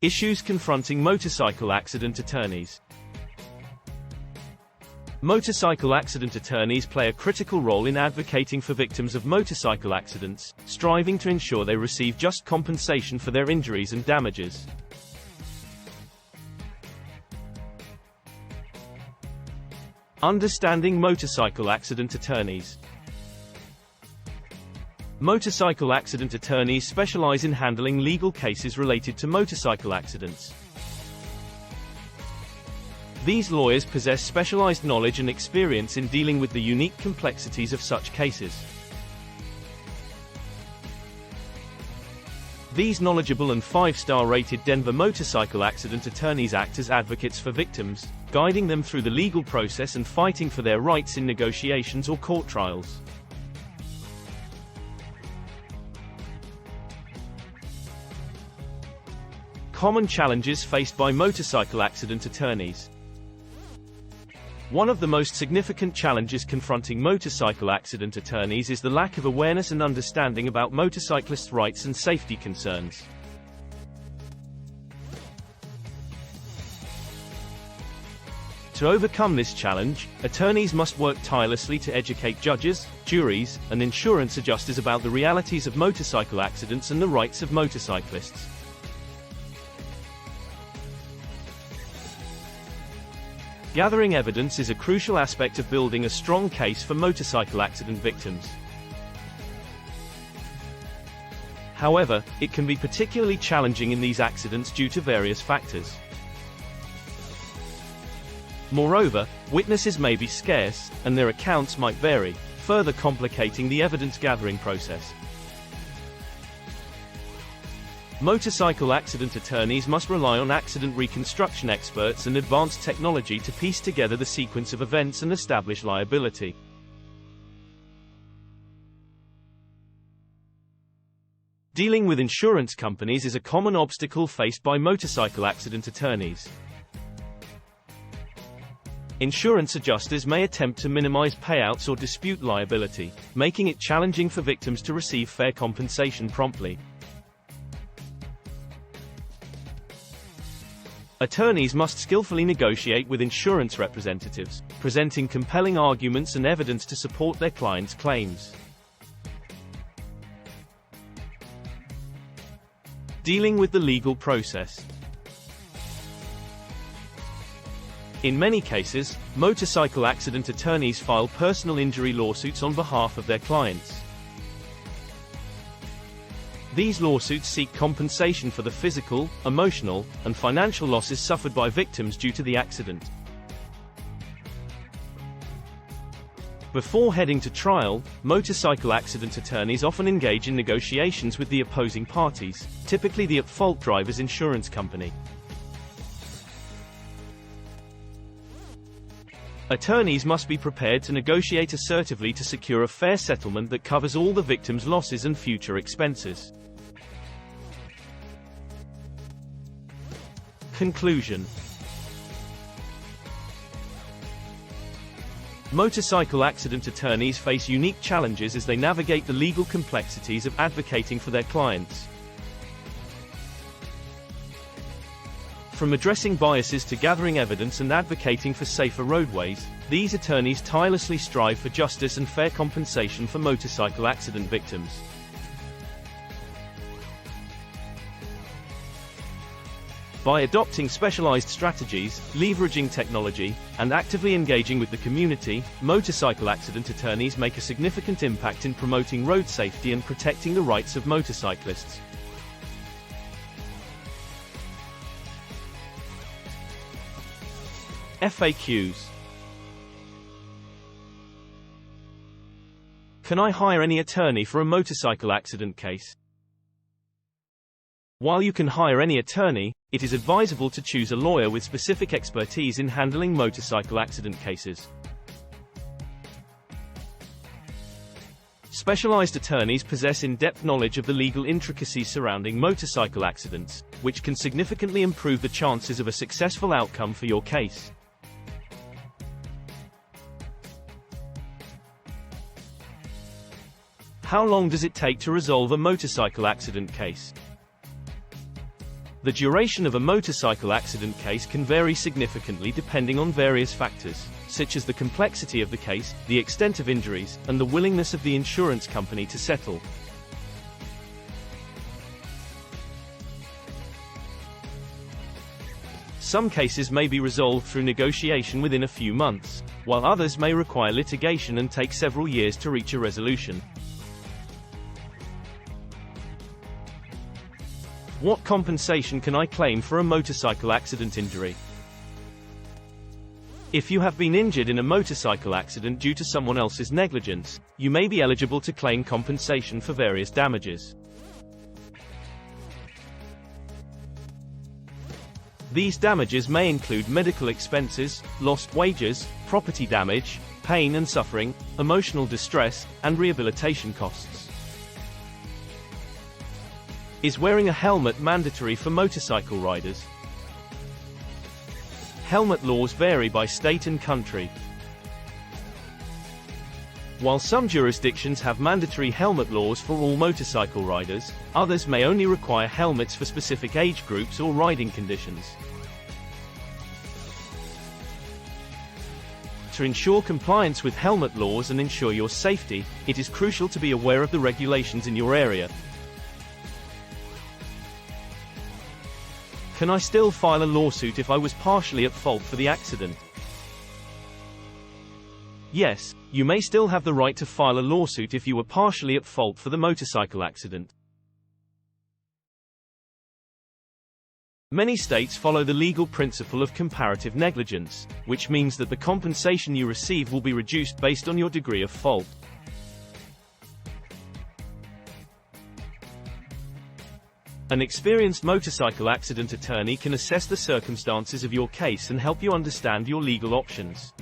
Issues confronting motorcycle accident attorneys. Motorcycle accident attorneys play a critical role in advocating for victims of motorcycle accidents, striving to ensure they receive just compensation for their injuries and damages. Understanding motorcycle accident attorneys. Motorcycle accident attorneys specialize in handling legal cases related to motorcycle accidents. These lawyers possess specialized knowledge and experience in dealing with the unique complexities of such cases. These knowledgeable and 5-star rated Denver motorcycle accident attorneys act as advocates for victims, guiding them through the legal process and fighting for their rights in negotiations or court trials. Common challenges faced by motorcycle accident attorneys. One of the most significant challenges confronting motorcycle accident attorneys is the lack of awareness and understanding about motorcyclists' rights and safety concerns. To overcome this challenge, attorneys must work tirelessly to educate judges, juries, and insurance adjusters about the realities of motorcycle accidents and the rights of motorcyclists. Gathering evidence is a crucial aspect of building a strong case for motorcycle accident victims. However, it can be particularly challenging in these accidents due to various factors. Moreover, witnesses may be scarce, and their accounts might vary, further complicating the evidence-gathering process. Motorcycle accident attorneys must rely on accident reconstruction experts and advanced technology to piece together the sequence of events and establish liability. Dealing with insurance companies is a common obstacle faced by motorcycle accident attorneys. Insurance adjusters may attempt to minimize payouts or dispute liability, making it challenging for victims to receive fair compensation promptly. Attorneys must skillfully negotiate with insurance representatives, presenting compelling arguments and evidence to support their clients' claims. Dealing with the legal process. In many cases, motorcycle accident attorneys file personal injury lawsuits on behalf of their clients. These lawsuits seek compensation for the physical, emotional, and financial losses suffered by victims due to the accident. Before heading to trial, motorcycle accident attorneys often engage in negotiations with the opposing parties, typically the at-fault driver's insurance company. Attorneys must be prepared to negotiate assertively to secure a fair settlement that covers all the victim's losses and future expenses. Conclusion. Motorcycle accident attorneys face unique challenges as they navigate the legal complexities of advocating for their clients. From addressing biases to gathering evidence and advocating for safer roadways, these attorneys tirelessly strive for justice and fair compensation for motorcycle accident victims. By adopting specialized strategies, leveraging technology, and actively engaging with the community, motorcycle accident attorneys make a significant impact in promoting road safety and protecting the rights of motorcyclists. FAQs. Can I hire any attorney for a motorcycle accident case? While you can hire any attorney, it is advisable to choose a lawyer with specific expertise in handling motorcycle accident cases. Specialized attorneys possess in-depth knowledge of the legal intricacies surrounding motorcycle accidents, which can significantly improve the chances of a successful outcome for your case. How long does it take to resolve a motorcycle accident case? The duration of a motorcycle accident case can vary significantly depending on various factors, such as the complexity of the case, the extent of injuries, and the willingness of the insurance company to settle. Some cases may be resolved through negotiation within a few months, while others may require litigation and take several years to reach a resolution. What compensation can I claim for a motorcycle accident injury? If you have been injured in a motorcycle accident due to someone else's negligence, you may be eligible to claim compensation for various damages. These damages may include medical expenses, lost wages, property damage, pain and suffering, emotional distress, and rehabilitation costs. Is wearing a helmet mandatory for motorcycle riders? Helmet laws vary by state and country. While some jurisdictions have mandatory helmet laws for all motorcycle riders, others may only require helmets for specific age groups or riding conditions. To ensure compliance with helmet laws and ensure your safety, it is crucial to be aware of the regulations in your area. Can I still file a lawsuit if I was partially at fault for the accident? Yes, you may still have the right to file a lawsuit if you were partially at fault for the motorcycle accident. Many states follow the legal principle of comparative negligence, which means that the compensation you receive will be reduced based on your degree of fault. An experienced motorcycle accident attorney can assess the circumstances of your case and help you understand your legal options.